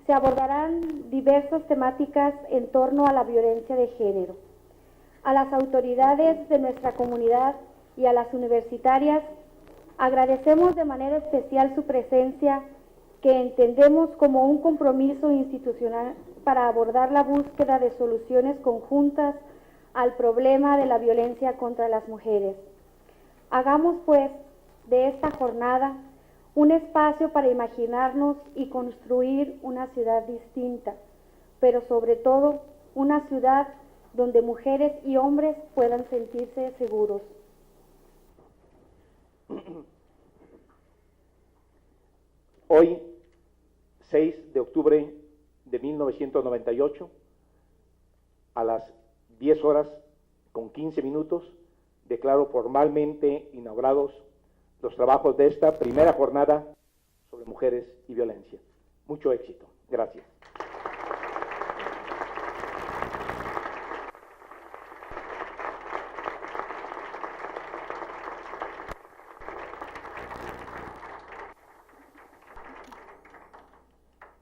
Se abordarán diversas temáticas en torno a la violencia de género. A las autoridades de nuestra comunidad y a las universitarias agradecemos de manera especial su presencia, que entendemos como un compromiso institucional para abordar la búsqueda de soluciones conjuntas al problema de la violencia contra las mujeres. Hagamos, pues, de esta jornada un espacio para imaginarnos y construir una ciudad distinta, pero sobre todo una ciudad donde mujeres y hombres puedan sentirse seguros. Hoy, 6 de octubre de 1998, a las 10 horas con 15 minutos, declaro formalmente inaugurados los trabajos de esta primera jornada sobre mujeres y violencia. Mucho éxito. Gracias.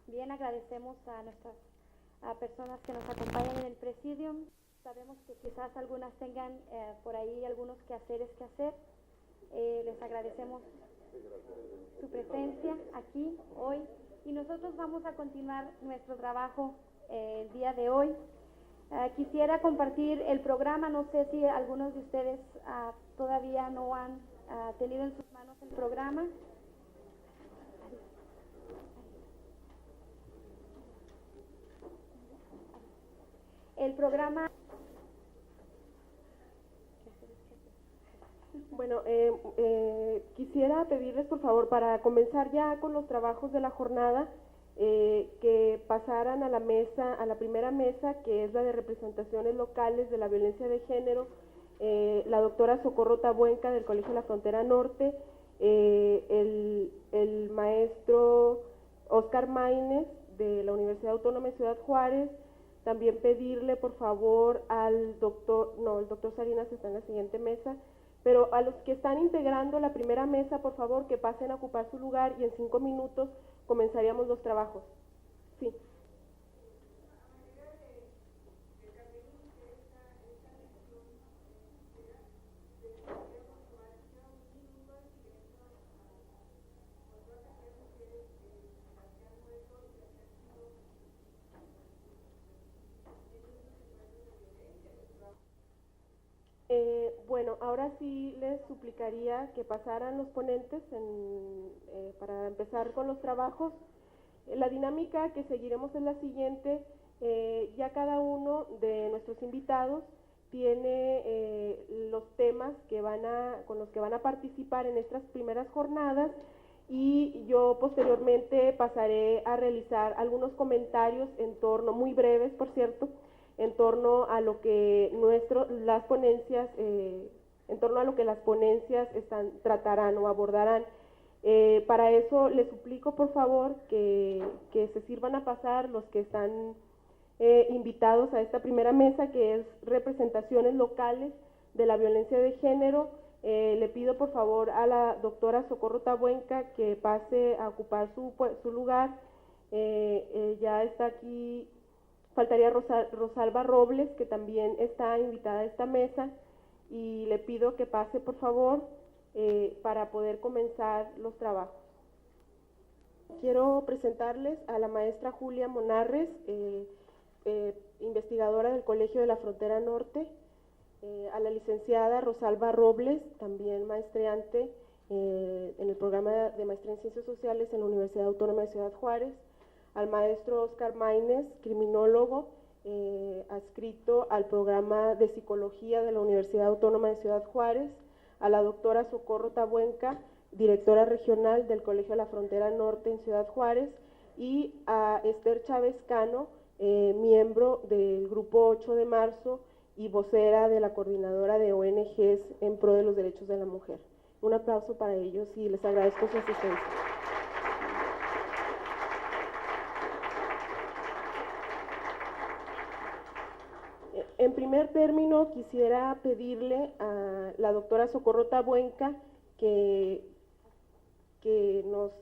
Bien, agradecemos a nuestras personas que nos acompañan en el presidium. Sabemos que quizás algunas tengan por ahí algunos quehaceres que hacer. Les agradecemos su presencia aquí hoy y nosotros vamos a continuar nuestro trabajo el día de hoy. Quisiera compartir el programa, no sé si algunos de ustedes todavía no han tenido en sus manos el programa. El programa... Bueno, quisiera pedirles por favor, para comenzar ya con los trabajos de la jornada, que pasaran a la mesa, a la primera mesa, que es la de representaciones locales de la violencia de género, la doctora Socorro Tabuenca del Colegio de la Frontera Norte, el maestro Oscar Maínez de la Universidad Autónoma de Ciudad Juárez. También pedirle por favor al doctor, no, el doctor Salinas está en la siguiente mesa, pero a los que están integrando la primera mesa, por favor, que pasen a ocupar su lugar y en 5 minutos comenzaríamos los trabajos. Sí. Bueno, ahora sí les suplicaría que pasaran los ponentes para empezar con los trabajos. La dinámica que seguiremos es la siguiente. Ya cada uno de nuestros invitados tiene los temas con los que van a participar en estas primeras jornadas, y yo posteriormente pasaré a realizar algunos comentarios en torno, muy breves por cierto, en torno a lo que las ponencias tratarán o abordarán. Para eso les suplico por favor que se sirvan a pasar los que están invitados a esta primera mesa, que es representaciones locales de la violencia de género. Le pido por favor a la doctora Socorro Tabuenca que pase a ocupar su lugar. Ya está aquí. Faltaría Rosalba Robles, que también está invitada a esta mesa, y le pido que pase, por favor, para poder comenzar los trabajos. Quiero presentarles a la maestra Julia Monarres, investigadora del Colegio de la Frontera Norte, a la licenciada Rosalba Robles, también maestreante en el programa de maestría en Ciencias Sociales en la Universidad Autónoma de Ciudad Juárez, al maestro Oscar Maínez, criminólogo, adscrito al programa de Psicología de la Universidad Autónoma de Ciudad Juárez, a la doctora Socorro Tabuenca, directora regional del Colegio de la Frontera Norte en Ciudad Juárez, y a Esther Chávez Cano, miembro del Grupo 8 de Marzo y vocera de la Coordinadora de ONGs en pro de los derechos de la mujer. Un aplauso para ellos y les agradezco su asistencia. En primer término, quisiera pedirle a la doctora Socorro Tabuenca que nos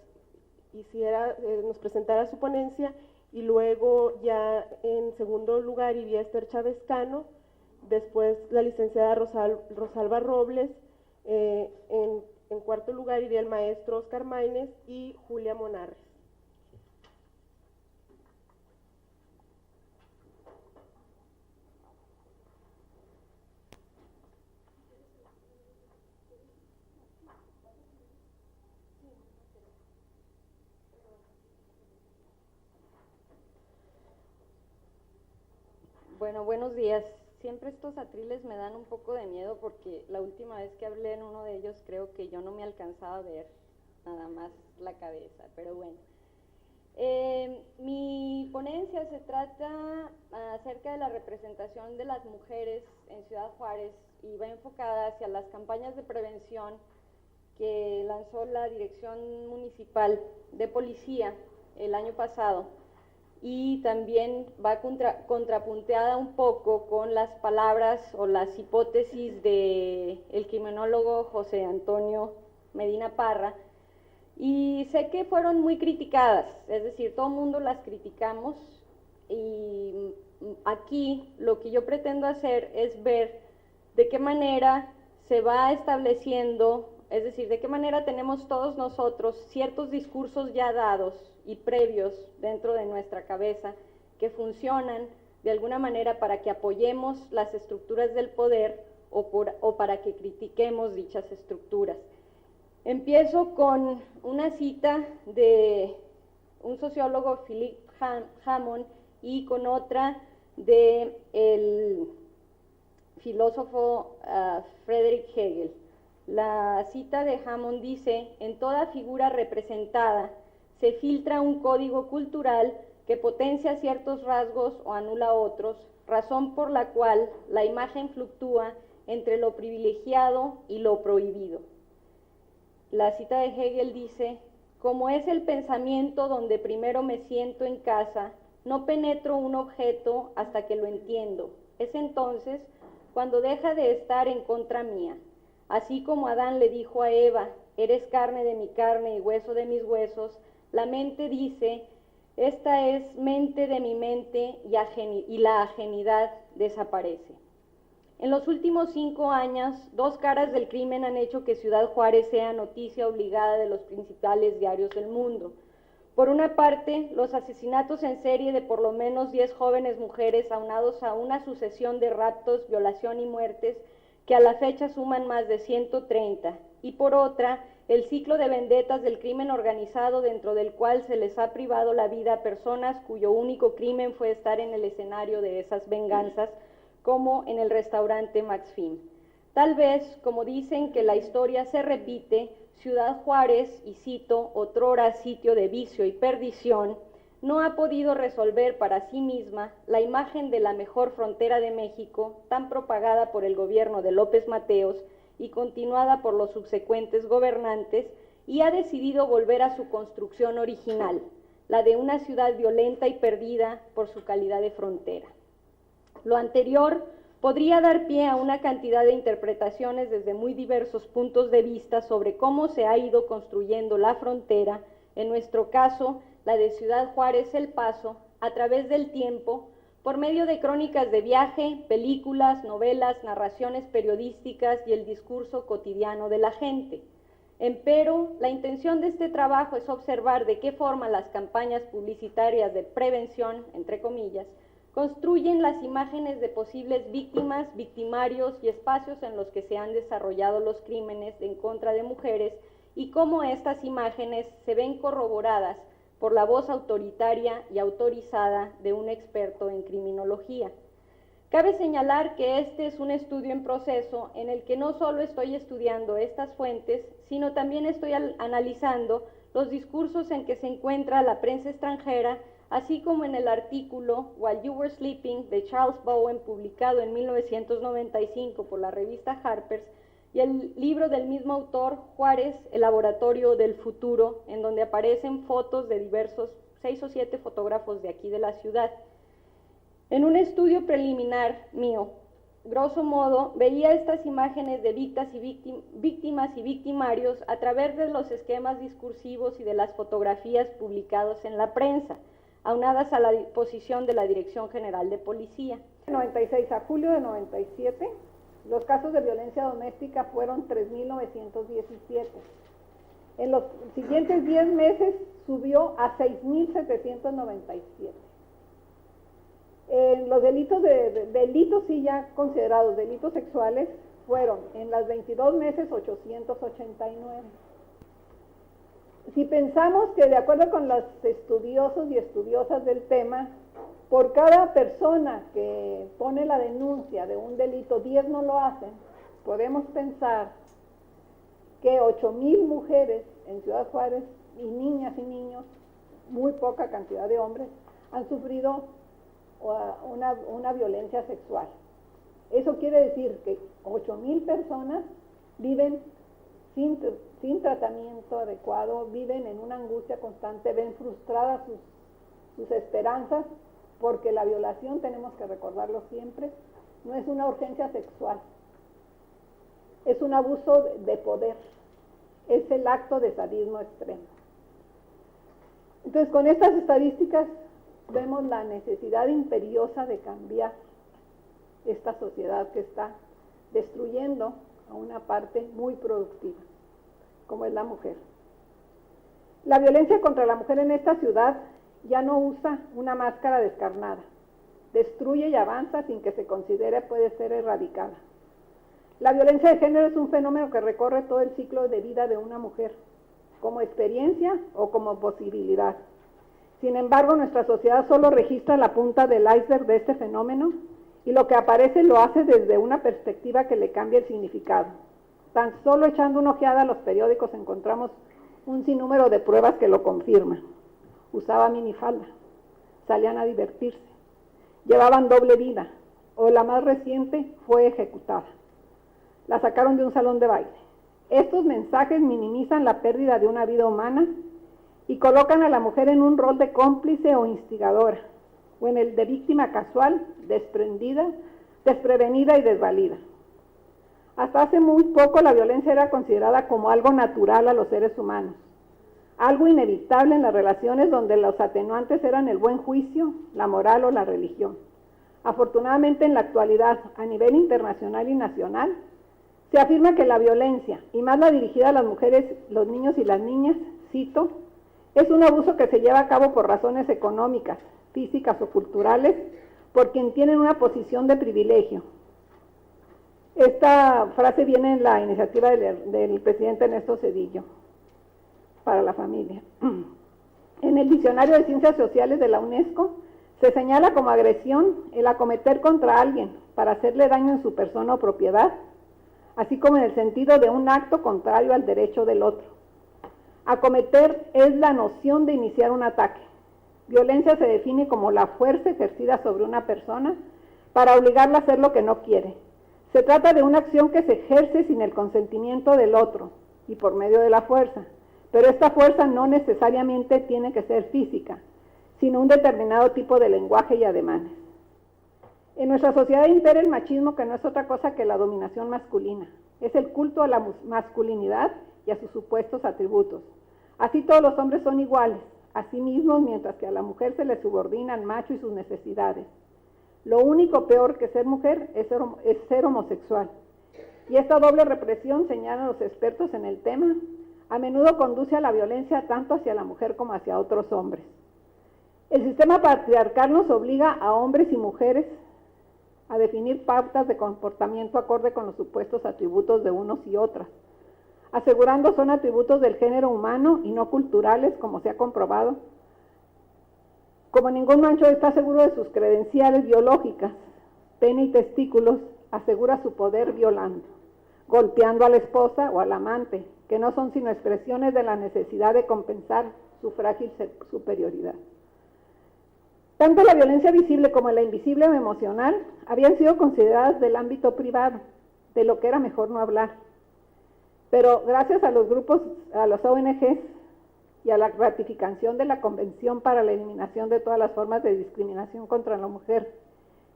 presentara su ponencia, y luego ya en segundo lugar iría Esther Chávez Cano, después la licenciada Rosalba Robles, en cuarto lugar iría el maestro Oscar Maínez y Julia Monarres. Bueno, buenos días. Siempre estos atriles me dan un poco de miedo porque la última vez que hablé en uno de ellos creo que yo no me alcanzaba a ver nada más la cabeza, pero bueno. Mi ponencia se trata acerca de la representación de las mujeres en Ciudad Juárez y va enfocada hacia las campañas de prevención que lanzó la Dirección Municipal de Policía el año pasado, y también va contrapunteada un poco con las palabras o las hipótesis del criminólogo José Antonio Medina Parra, y sé que fueron muy criticadas, es decir, todo el mundo las criticamos, y aquí lo que yo pretendo hacer es ver de qué manera se va estableciendo, es decir, de qué manera tenemos todos nosotros ciertos discursos ya dados y previos dentro de nuestra cabeza que funcionan de alguna manera para que apoyemos las estructuras del poder o para que critiquemos dichas estructuras. Empiezo con una cita de un sociólogo, Philip Hammond, y con otra de el filósofo Friedrich Hegel. La cita de Hammond dice: en toda figura representada se filtra un código cultural que potencia ciertos rasgos o anula otros, razón por la cual la imagen fluctúa entre lo privilegiado y lo prohibido. La cita de Hegel dice: como es el pensamiento donde primero me siento en casa, no penetro un objeto hasta que lo entiendo. Es entonces cuando deja de estar en contra mía. Así como Adán le dijo a Eva: eres carne de mi carne y hueso de mis huesos, la mente dice: esta es mente de mi mente, y la ajenidad desaparece. En los últimos 5 años, 2 caras del crimen han hecho que Ciudad Juárez sea noticia obligada de los principales diarios del mundo. Por una parte, los asesinatos en serie de por lo menos 10 jóvenes mujeres, aunados a una sucesión de raptos, violación y muertes, que a la fecha suman más de 130, y por otra, el ciclo de vendetas del crimen organizado, dentro del cual se les ha privado la vida a personas cuyo único crimen fue estar en el escenario de esas venganzas, como en el restaurante Max Fin. Tal vez, como dicen que la historia se repite, Ciudad Juárez, y cito, otrora sitio de vicio y perdición, no ha podido resolver para sí misma la imagen de la mejor frontera de México, tan propagada por el gobierno de López Mateos y continuada por los subsecuentes gobernantes, y ha decidido volver a su construcción original, la de una ciudad violenta y perdida por su calidad de frontera. Lo anterior podría dar pie a una cantidad de interpretaciones desde muy diversos puntos de vista sobre cómo se ha ido construyendo la frontera, en nuestro caso, la de Ciudad Juárez El Paso, a través del tiempo, por medio de crónicas de viaje, películas, novelas, narraciones periodísticas y el discurso cotidiano de la gente. Empero, la intención de este trabajo es observar de qué forma las campañas publicitarias de prevención, entre comillas, construyen las imágenes de posibles víctimas, victimarios y espacios en los que se han desarrollado los crímenes en contra de mujeres, y cómo estas imágenes se ven corroboradas por la voz autoritaria y autorizada de un experto en criminología. Cabe señalar que este es un estudio en proceso en el que no solo estoy estudiando estas fuentes, sino también estoy analizando los discursos en que se encuentra la prensa extranjera, así como en el artículo While You Were Sleeping de Charles Bowen, publicado en 1995 por la revista Harper's, y el libro del mismo autor, Juárez, el laboratorio del futuro, en donde aparecen fotos de diversos 6 o 7 fotógrafos de aquí de la ciudad. En un estudio preliminar mío, grosso modo, veía estas imágenes de víctimas y victimarios a través de los esquemas discursivos y de las fotografías publicados en la prensa, aunadas a la disposición de la Dirección General de Policía. 96 a julio de 97, los casos de violencia doméstica fueron 3.917. En los siguientes 10 meses subió a 6.797. En los delitos sí ya considerados delitos sexuales fueron en las 22 meses 889. Si pensamos que de acuerdo con los estudiosos y estudiosas del tema, por cada persona que pone la denuncia de un delito, 10 no lo hacen, podemos pensar que 8,000 mujeres en Ciudad Juárez, y niñas y niños, muy poca cantidad de hombres, han sufrido una violencia sexual. Eso quiere decir que 8,000 personas viven sin tratamiento adecuado, viven en una angustia constante, ven frustradas sus esperanzas, porque la violación, tenemos que recordarlo siempre, no es una urgencia sexual, es un abuso de poder, es el acto de sadismo extremo. Entonces, con estas estadísticas vemos la necesidad imperiosa de cambiar esta sociedad que está destruyendo a una parte muy productiva, como es la mujer. La violencia contra la mujer en esta ciudad ya no usa una máscara descarnada, destruye y avanza sin que se considere puede ser erradicada. La violencia de género es un fenómeno que recorre todo el ciclo de vida de una mujer, como experiencia o como posibilidad. Sin embargo, nuestra sociedad solo registra la punta del iceberg de este fenómeno y lo que aparece lo hace desde una perspectiva que le cambia el significado. Tan solo echando una ojeada a los periódicos encontramos un sinnúmero de pruebas que lo confirman. Usaba minifalda, salían a divertirse, llevaban doble vida, o la más reciente fue ejecutada. La sacaron de un salón de baile. Estos mensajes minimizan la pérdida de una vida humana y colocan a la mujer en un rol de cómplice o instigadora, o en el de víctima casual, desprevenida y desvalida. Hasta hace muy poco la violencia era considerada como algo natural a los seres humanos, algo inevitable en las relaciones donde los atenuantes eran el buen juicio, la moral o la religión. Afortunadamente, en la actualidad, a nivel internacional y nacional, se afirma que la violencia, y más la dirigida a las mujeres, los niños y las niñas, cito, es un abuso que se lleva a cabo por razones económicas, físicas o culturales, por quien tienen una posición de privilegio. Esta frase viene en la iniciativa del presidente Ernesto Zedillo para la familia. En el Diccionario de Ciencias Sociales de la UNESCO se señala como agresión el acometer contra alguien para hacerle daño en su persona o propiedad, así como en el sentido de un acto contrario al derecho del otro. Acometer es la noción de iniciar un ataque. Violencia se define como la fuerza ejercida sobre una persona para obligarla a hacer lo que no quiere. Se trata de una acción que se ejerce sin el consentimiento del otro y por medio de la fuerza, pero esta fuerza no necesariamente tiene que ser física, sino un determinado tipo de lenguaje y ademanes. En nuestra sociedad impera el machismo, que no es otra cosa que la dominación masculina. Es el culto a la masculinidad y a sus supuestos atributos. Así todos los hombres son iguales a sí mismos, mientras que a la mujer se le subordina al macho y sus necesidades. Lo único peor que ser mujer es ser homosexual. Y esta doble represión, señalan los expertos en el tema, a menudo conduce a la violencia tanto hacia la mujer como hacia otros hombres. El sistema patriarcal nos obliga a hombres y mujeres a definir pautas de comportamiento acorde con los supuestos atributos de unos y otras, asegurando son atributos del género humano y no culturales, como se ha comprobado. Como ningún macho está seguro de sus credenciales biológicas, pene y testículos, asegura su poder violando, golpeando a la esposa o al amante, que no son sino expresiones de la necesidad de compensar su frágil superioridad. Tanto la violencia visible como la invisible o emocional habían sido consideradas del ámbito privado, de lo que era mejor no hablar. Pero gracias a los grupos, a los ONGs y a la ratificación de la Convención para la Eliminación de todas las formas de discriminación contra la mujer,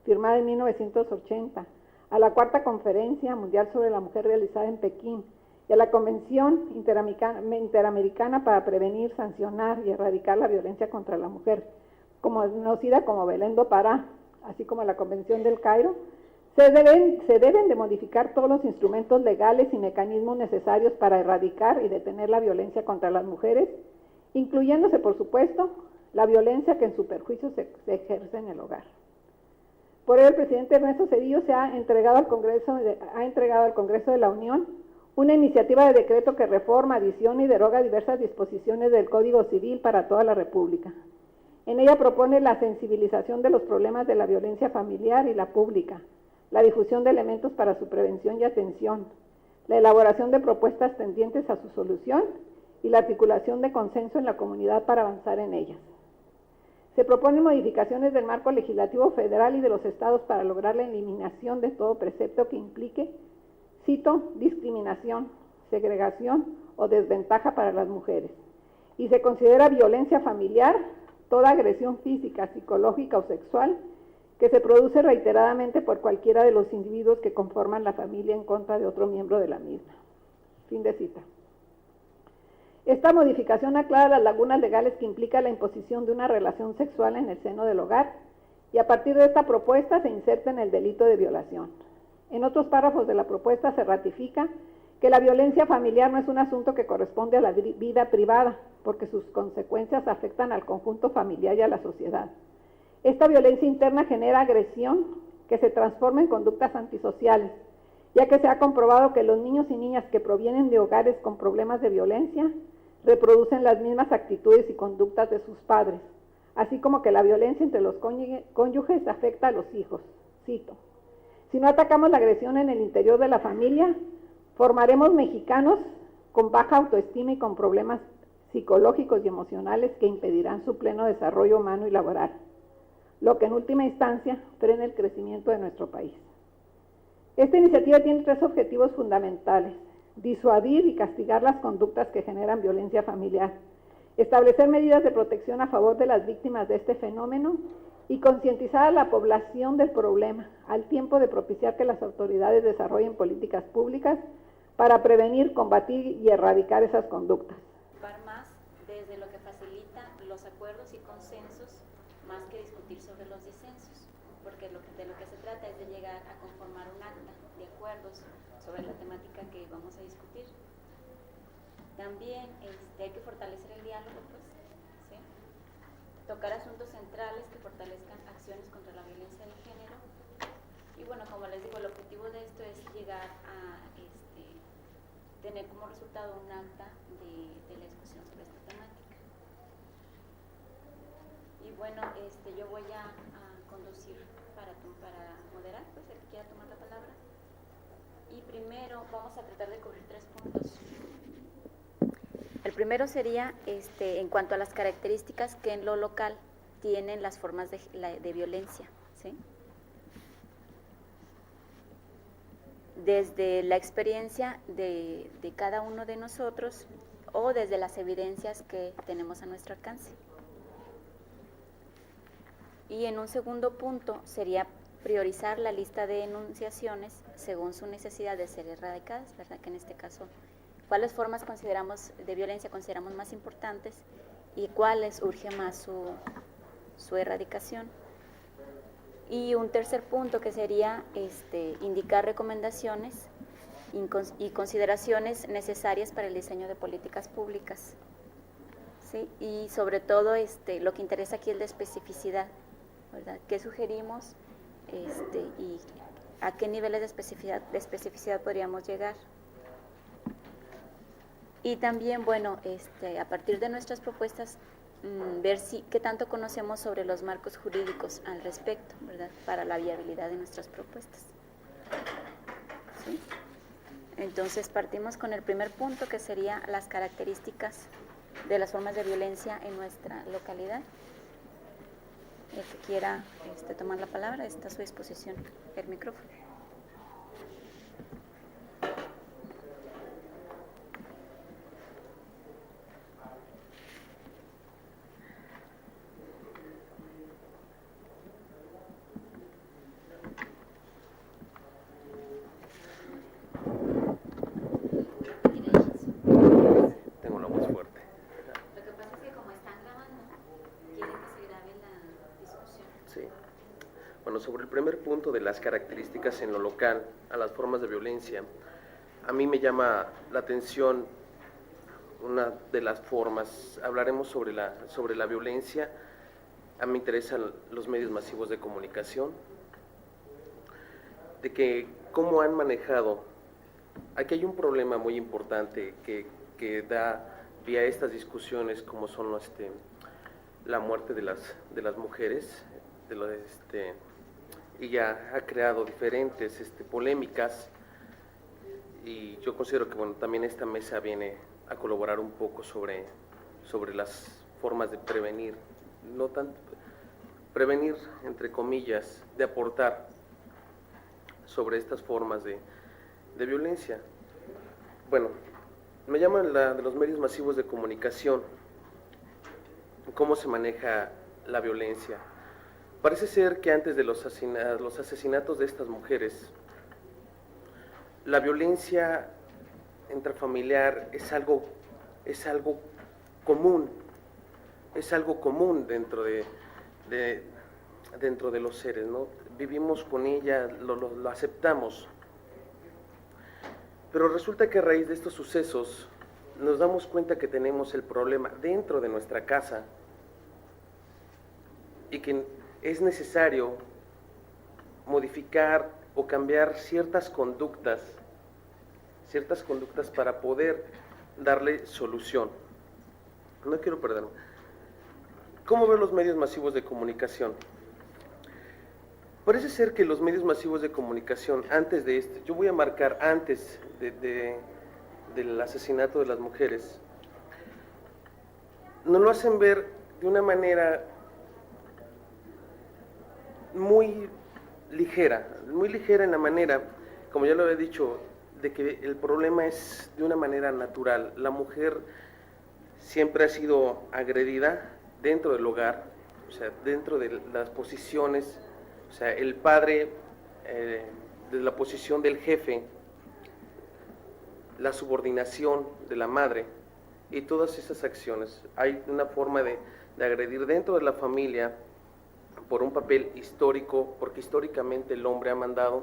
firmada en 1980, a la Cuarta Conferencia Mundial sobre la Mujer realizada en Pekín, y a la Convención Interamericana para prevenir, sancionar y erradicar la violencia contra la mujer, conocida como Belén do Pará, así como la Convención del Cairo, se deben de modificar todos los instrumentos legales y mecanismos necesarios para erradicar y detener la violencia contra las mujeres, incluyéndose, por supuesto, la violencia que en su perjuicio se ejerce en el hogar. Por ello, el presidente Ernesto Zedillo ha entregado al Congreso de la Unión una iniciativa de decreto que reforma, adiciona y deroga diversas disposiciones del Código Civil para toda la República. En ella propone la sensibilización de los problemas de la violencia familiar y la pública, la difusión de elementos para su prevención y atención, la elaboración de propuestas tendientes a su solución y la articulación de consenso en la comunidad para avanzar en ellas. Se proponen modificaciones del marco legislativo federal y de los estados para lograr la eliminación de todo precepto que implique, cito, discriminación, segregación o desventaja para las mujeres. Y se considera violencia familiar toda agresión física, psicológica o sexual que se produce reiteradamente por cualquiera de los individuos que conforman la familia en contra de otro miembro de la misma. Fin de cita. Esta modificación aclara las lagunas legales que implica la imposición de una relación sexual en el seno del hogar y a partir de esta propuesta se inserta en el delito de violación. En otros párrafos de la propuesta se ratifica que la violencia familiar no es un asunto que corresponde a la vida privada, porque sus consecuencias afectan al conjunto familiar y a la sociedad. Esta violencia interna genera agresión que se transforma en conductas antisociales, ya que se ha comprobado que los niños y niñas que provienen de hogares con problemas de violencia reproducen las mismas actitudes y conductas de sus padres, así como que la violencia entre los cónyuges afecta a los hijos. Cito: si no atacamos la agresión en el interior de la familia, formaremos mexicanos con baja autoestima y con problemas psicológicos y emocionales que impedirán su pleno desarrollo humano y laboral, lo que en última instancia frena el crecimiento de nuestro país. Esta iniciativa tiene tres objetivos fundamentales: disuadir y castigar las conductas que generan violencia familiar, establecer medidas de protección a favor de las víctimas de este fenómeno y concientizar a la población del problema, al tiempo de propiciar que las autoridades desarrollen políticas públicas para prevenir, combatir y erradicar esas conductas. Más desde lo que facilita los acuerdos y consensos más que discutir sobre los disensos, porque de lo que se trata es de llegar a conformar un acta de acuerdos sobre la temática que vamos a discutir. También hay que fortalecer el diálogo, pues, ¿sí? Tocar asuntos centrales que fortalezcan acciones contra la violencia de género. Y bueno, como les digo, el objetivo de esto es llegar a tener como resultado un acta de la discusión sobre esta temática. Y bueno, yo voy a conducir para moderar, pues el que quiera tomar la palabra. Y primero vamos a tratar de cubrir 3 puntos. El primero sería en cuanto a las características que en lo local tienen las formas de violencia, ¿sí? Desde la experiencia de cada uno de nosotros o desde las evidencias que tenemos a nuestro alcance. Y en un segundo punto sería priorizar la lista de enunciaciones según su necesidad de ser erradicadas, ¿verdad? Que en este caso, ¿cuáles formas de violencia consideramos más importantes y cuáles urge más su erradicación? Y un tercer punto que sería indicar recomendaciones y consideraciones necesarias para el diseño de políticas públicas, ¿sí? Y sobre todo lo que interesa aquí es la especificidad, ¿verdad? ¿Qué sugerimos y a qué niveles de especificidad podríamos llegar? Y también, bueno, a partir de nuestras propuestas, ver qué tanto conocemos sobre los marcos jurídicos al respecto, ¿verdad? Para la viabilidad de nuestras propuestas. ¿Sí? Entonces partimos con el primer punto, que sería las características de las formas de violencia en nuestra localidad. El que quiera tomar la palabra, está a su disposición el micrófono. Tengo la voz fuerte. Lo que pasa es que como están grabando, quieren que se grabe la Bueno, sobre el primer punto de las características en lo local a las formas de violencia, a mí me llama la atención una de las formas. Hablaremos sobre la violencia. A mí me interesan los medios masivos de comunicación, de que cómo han manejado. Aquí hay un problema muy importante que da pie a estas discusiones, como son la muerte de las mujeres, y ya ha creado diferentes polémicas, y yo considero que bueno, también esta mesa viene a colaborar un poco sobre las formas de prevenir, no tanto prevenir entre comillas, de aportar sobre estas formas de violencia. Bueno, me llaman de los medios masivos de comunicación, cómo se maneja la violencia. Parece ser que antes de los asesinatos de estas mujeres, la violencia intrafamiliar es algo común, dentro de los seres, ¿no? Vivimos con ella, lo aceptamos. Pero resulta que a raíz de estos sucesos nos damos cuenta que tenemos el problema dentro de nuestra casa y que es necesario modificar o cambiar ciertas conductas para poder darle solución. No quiero perderme. ¿Cómo ven los medios masivos de comunicación? Parece ser que los medios masivos de comunicación, antes de yo voy a marcar antes del asesinato de las mujeres, nos lo hacen ver de una manera muy ligera en la manera, como ya lo había dicho, de que el problema es de una manera natural. La mujer siempre ha sido agredida dentro del hogar, o sea, dentro de las posiciones, o sea, el padre de la posición del jefe, la subordinación de la madre y todas esas acciones. Hay una forma de agredir dentro de la familia por un papel histórico, porque históricamente el hombre ha mandado,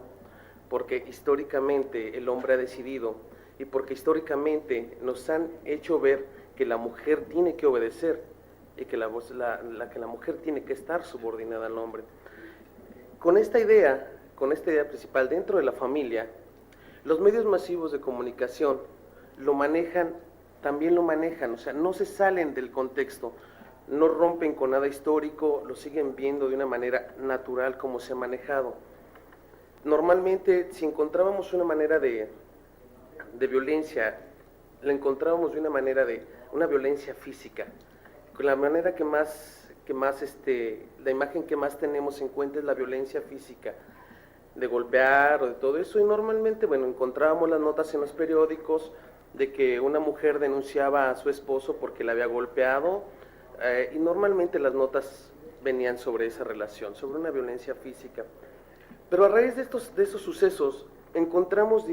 porque históricamente el hombre ha decidido y porque históricamente nos han hecho ver que la mujer tiene que obedecer y que la mujer tiene que estar subordinada al hombre. Con esta idea principal dentro de la familia, los medios masivos de comunicación también lo manejan, o sea, no se salen del contexto, no rompen con nada histórico, lo siguen viendo de una manera natural como se ha manejado. Normalmente, si encontrábamos una manera de violencia, la encontrábamos de una manera de una violencia física. Con la manera la imagen que más tenemos en cuenta es la violencia física, de golpear o de todo eso, y normalmente, bueno, encontrábamos las notas en los periódicos de que una mujer denunciaba a su esposo porque la había golpeado, y normalmente las notas venían sobre esa relación, sobre una violencia física. Pero a raíz de esos sucesos encontramos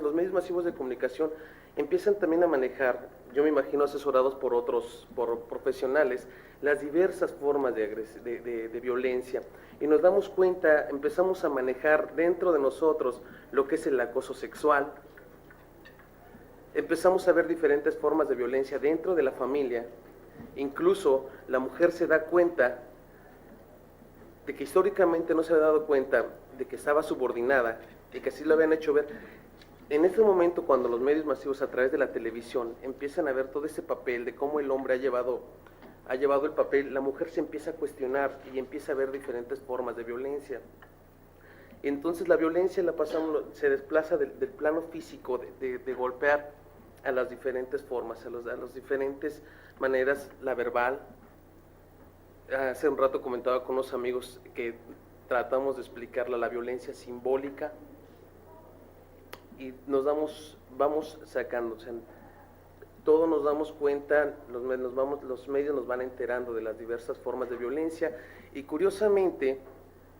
los medios masivos de comunicación empiezan también a manejar, yo me imagino asesorados por profesionales, las diversas formas de violencia, y nos damos cuenta, empezamos a manejar dentro de nosotros lo que es el acoso sexual. Empezamos a ver diferentes formas de violencia dentro de la familia. Incluso la mujer se da cuenta de que históricamente no se había dado cuenta de que estaba subordinada y que así lo habían hecho ver. En este momento, cuando los medios masivos a través de la televisión empiezan a ver todo ese papel de cómo el hombre ha llevado el papel, la mujer se empieza a cuestionar y empieza a ver diferentes formas de violencia. Entonces la violencia se desplaza del plano físico, de golpear, a las diferentes formas, a las diferentes maneras, la verbal. Hace un rato comentaba con unos amigos que tratamos de explicarla, la violencia simbólica, y vamos sacando, o sea, todos nos damos cuenta, los medios nos van enterando de las diversas formas de violencia, y curiosamente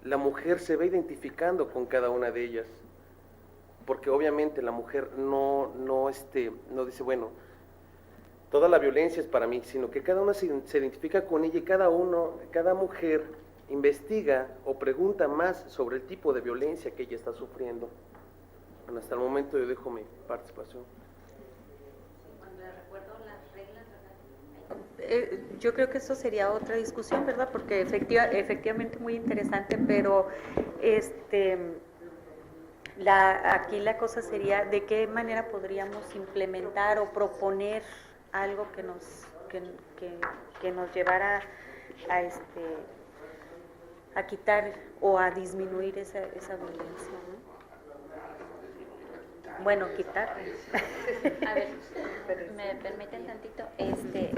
la mujer se ve identificando con cada una de ellas, porque obviamente la mujer no dice, bueno, toda la violencia es para mí, sino que cada una se identifica con ella, y cada mujer investiga o pregunta más sobre el tipo de violencia que ella está sufriendo. Bueno, hasta el momento yo dejo mi participación. Cuando le recuerdo las reglas, Yo creo que eso sería otra discusión, ¿verdad? Porque efectivamente muy interesante, pero aquí la cosa sería de qué manera podríamos implementar o proponer algo que nos llevara a quitar o a disminuir esa violencia, ¿no? Bueno, quitar. A ver, me permiten tantito.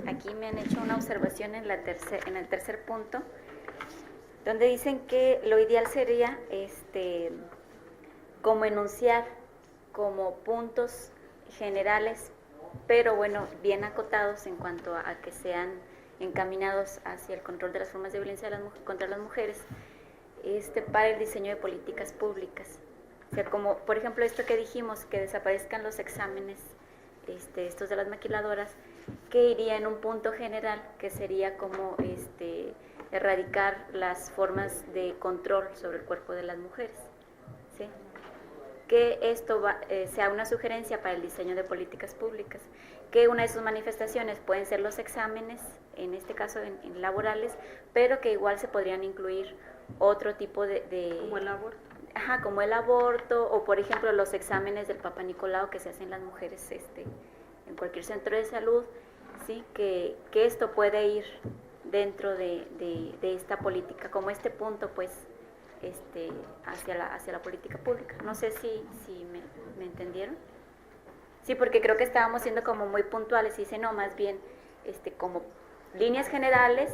Aquí me han hecho una observación en el tercer punto, donde dicen que lo ideal sería como enunciar como puntos generales, pero bueno, bien acotados en cuanto a que sean encaminados hacia el control de las formas de violencia contra las mujeres, para el diseño de políticas públicas. O sea, como por ejemplo esto que dijimos, que desaparezcan los exámenes, estos de las maquiladoras, que iría en un punto general, que sería como erradicar las formas de control sobre el cuerpo de las mujeres, ¿sí? Que esto sea una sugerencia para el diseño de políticas públicas, que una de sus manifestaciones pueden ser los exámenes, en este caso en laborales, pero que igual se podrían incluir otro tipo de Como el aborto. Ajá, como el aborto, o por ejemplo los exámenes del Papa Nicolau que se hacen las mujeres en cualquier centro de salud, ¿sí? Que esto puede ir dentro de esta política, como este punto pues hacia la política pública. No sé si me entendieron. Sí, porque creo que estábamos siendo como muy puntuales y dice, no, más bien como líneas generales,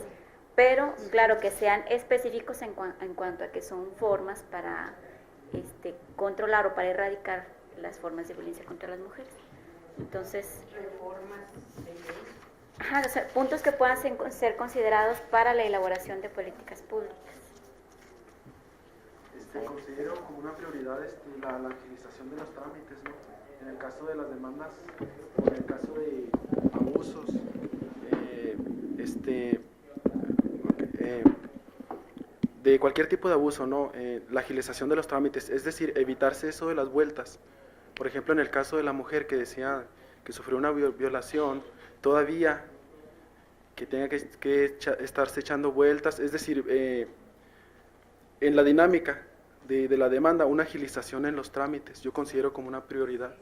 pero claro que sean específicos en cuanto a que son formas para controlar o para erradicar las formas de violencia contra las mujeres. Entonces, Reformas de ley. ajá, o sea, puntos que puedan ser considerados para la elaboración de políticas públicas. Considero como una prioridad la agilización de los trámites, ¿no? En el caso de las demandas o en el caso de abusos, de cualquier tipo de abuso, ¿no? La agilización de los trámites, es decir, evitarse eso de las vueltas. Por ejemplo, en el caso de la mujer que decía que sufrió una violación, todavía que tenga que estarse echando vueltas, es decir, en la dinámica de la demanda, una agilización en los trámites, yo considero como una prioridad.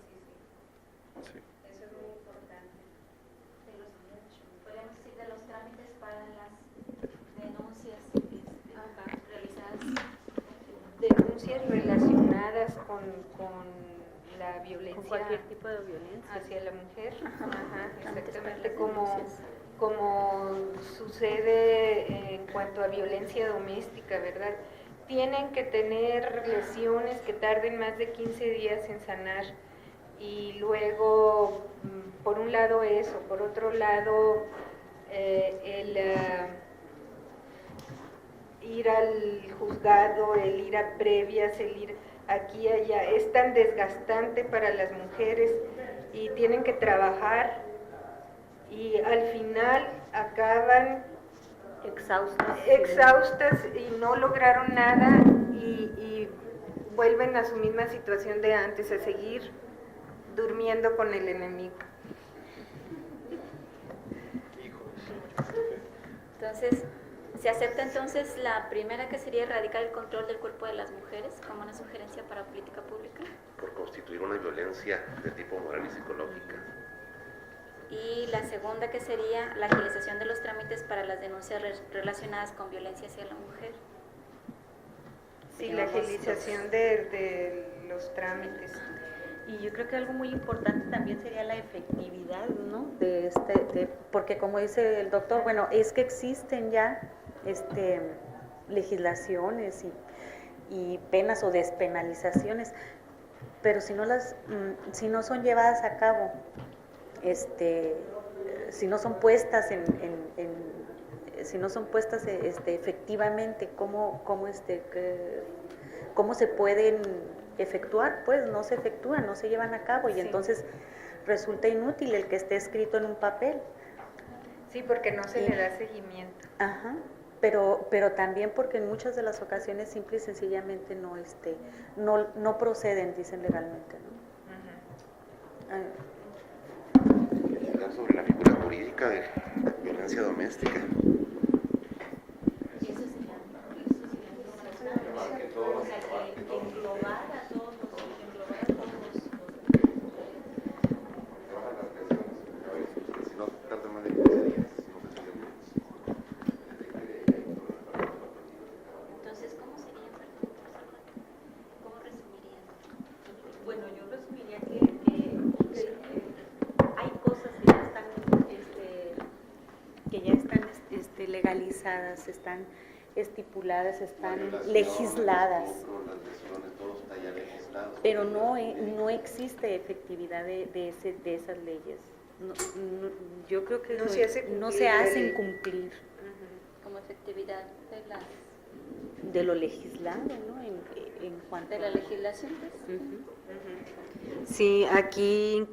Sí. Eso es muy importante. Podríamos decir de los trámites para las denuncias realizadas. Denuncias relacionadas con la violencia, Con cualquier tipo de violencia hacia la mujer. Ajá, Trámites para exactamente, las como sucede en cuanto a violencia doméstica, ¿verdad? Tienen que tener lesiones que tarden más de 15 días en sanar, y luego, por un lado eso, por otro lado, ir al juzgado, el ir a previas, el ir aquí y allá, es tan desgastante para las mujeres y tienen que trabajar y al final acaban exhaustas y no lograron nada y vuelven a su misma situación de antes, a seguir durmiendo con el enemigo. Entonces, ¿se acepta entonces la primera, que sería erradicar el control del cuerpo de las mujeres, como una sugerencia para política pública? Por constituir una violencia de tipo moral y psicológica. Y la segunda, que sería la agilización de los trámites para las denuncias relacionadas con violencia hacia la mujer. Sí, la agilización de los trámites. Y yo creo que algo muy importante también sería la efectividad, ¿no? Porque como dice el doctor, bueno, es que existen ya legislaciones y penas o despenalizaciones, pero si no son llevadas a cabo, si no son puestas efectivamente, ¿cómo se pueden efectuar? Pues no se efectúan, no se llevan a cabo, y entonces resulta inútil el que esté escrito en un papel. Sí, porque no se le da seguimiento. Ajá. pero también porque en muchas de las ocasiones simple y sencillamente no proceden, dicen legalmente, ¿no? Hablar sobre la figura jurídica de violencia doméstica. Legalizadas, están estipuladas, están legisladas, pero no existe efectividad de esas leyes. Yo creo que no se hacen cumplir. Como efectividad de lo legislado, ¿no? En cuanto de la legislación, pues. Sí, aquí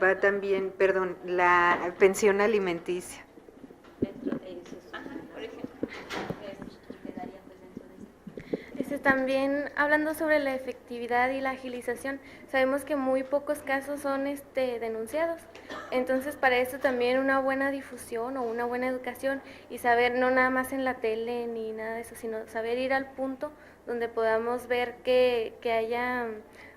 va también, perdón, la pensión alimenticia. Dentro de esos, por ejemplo, quedaría pues dentro de eso. También hablando sobre la efectividad y la agilización, sabemos que muy pocos casos son denunciados. Entonces, para eso también una buena difusión o una buena educación y saber, no nada más en la tele ni nada de eso, sino saber ir al punto donde podamos ver que haya,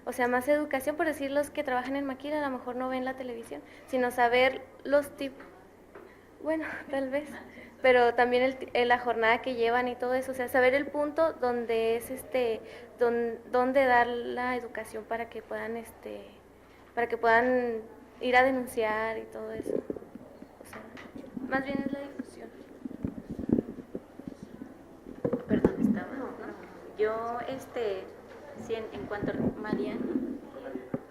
o sea, más educación, por decir, los que trabajan en maquila a lo mejor no ven la televisión, sino saber los tipos. Bueno, tal vez, pero también la jornada que llevan y todo eso, o sea, saber el punto donde es donde dar la educación para que puedan ir a denunciar y todo eso. O sea, más bien es la difusión. Perdón, estaba, ¿no? Yo, sí, en cuanto a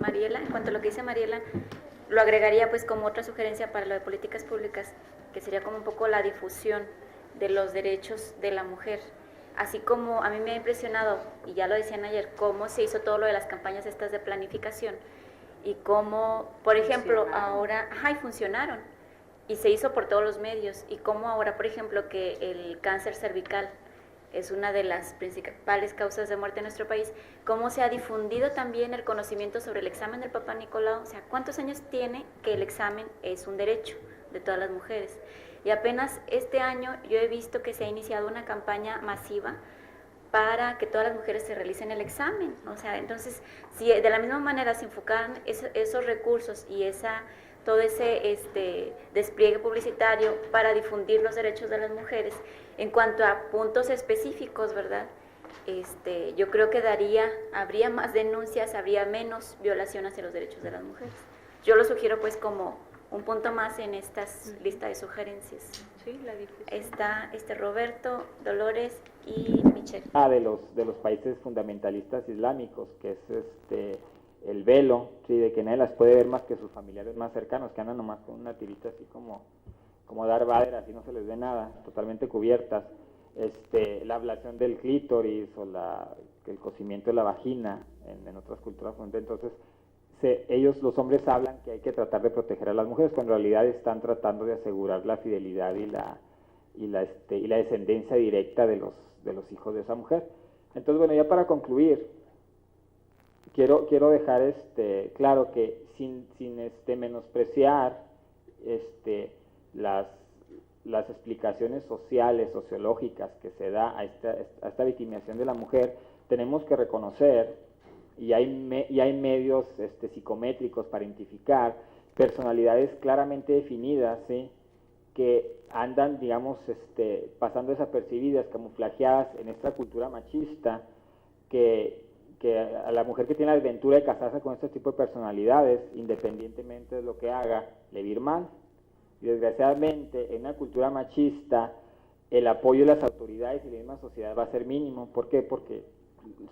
Mariela, en cuanto a lo que dice Mariela, lo agregaría pues como otra sugerencia para lo de políticas públicas, que sería como un poco la difusión de los derechos de la mujer. Así como a mí me ha impresionado, y ya lo decían ayer, cómo se hizo todo lo de las campañas estas de planificación, y cómo, por ejemplo, ahora, y funcionaron, y se hizo por todos los medios, y cómo ahora, por ejemplo, que el cáncer cervical es una de las principales causas de muerte en nuestro país, cómo se ha difundido también el conocimiento sobre el examen del Papá Nicolau, o sea, cuántos años tiene que el examen es un derecho de todas las mujeres. Y apenas este año yo he visto que se ha iniciado una campaña masiva para que todas las mujeres se realicen el examen. O sea, entonces, si de la misma manera se enfocaran esos recursos y todo ese despliegue publicitario para difundir los derechos de las mujeres, en cuanto a puntos específicos, ¿verdad? Yo creo que habría más denuncias, habría menos violación hacia los derechos de las mujeres. Yo lo sugiero pues como un punto más en esta lista de sugerencias. Sí, la difusión. Está Roberto, Dolores y Michelle. De los países fundamentalistas islámicos, que es el velo, sí, de que nadie las puede ver más que sus familiares más cercanos, que andan nomás con una tirita así como Darth Vader, así no se les ve nada, totalmente cubiertas. La ablación del clítoris o el cocimiento de la vagina en otras culturas. Entonces, los hombres hablan que hay que tratar de proteger a las mujeres, cuando en realidad están tratando de asegurar la fidelidad y la descendencia directa de los hijos de esa mujer. Entonces, bueno, ya para concluir, quiero dejar claro que sin menospreciar las explicaciones sociales, sociológicas que se da a esta victimización de la mujer, tenemos que reconocer, y hay medios psicométricos para identificar personalidades claramente definidas, ¿sí?, que andan, digamos, pasando desapercibidas, camuflajeadas en esta cultura machista, que a la mujer que tiene la desventura de casarse con este tipo de personalidades, independientemente de lo que haga, le va a ir mal. Y desgraciadamente, en una cultura machista, el apoyo de las autoridades y la misma sociedad va a ser mínimo. ¿Por qué? Porque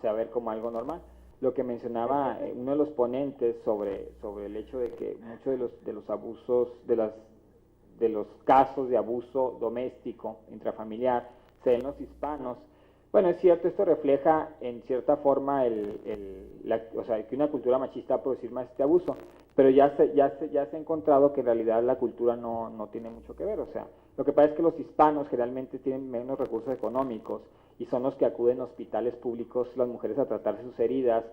se va a ver como algo normal. Lo que mencionaba uno de los ponentes sobre el hecho de que muchos de los abusos, de los casos de abuso doméstico, intrafamiliar, se den los hispanos. Bueno, es cierto, esto refleja en cierta forma o sea, que una cultura machista va a producir más este abuso, pero ya se ha encontrado que en realidad la cultura no tiene mucho que ver. O sea, lo que pasa es que los hispanos generalmente tienen menos recursos económicos y son los que acuden a hospitales públicos, las mujeres, a tratarse sus heridas,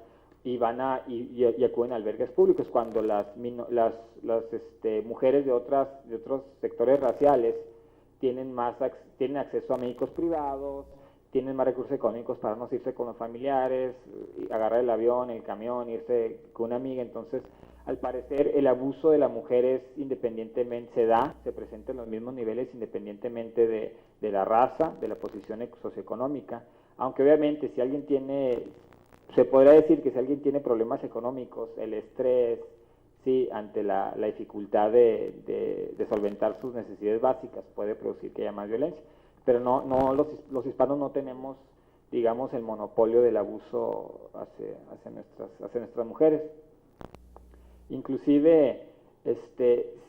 y acuden a albergues públicos, cuando las mujeres de otros sectores raciales tienen acceso a médicos privados, tienen más recursos económicos para no irse con los familiares, agarrar el avión, el camión, irse con una amiga. Entonces, al parecer, el abuso de las mujeres independientemente se presenta en los mismos niveles independientemente de la raza, de la posición socioeconómica, aunque obviamente se podría decir que si alguien tiene problemas económicos, el estrés, sí, ante la dificultad de solventar sus necesidades básicas, puede producir que haya más violencia. Pero los hispanos no tenemos, digamos, el monopolio del abuso hacia nuestras mujeres. Inclusive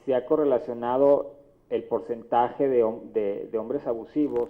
se ha correlacionado el porcentaje de hombres abusivos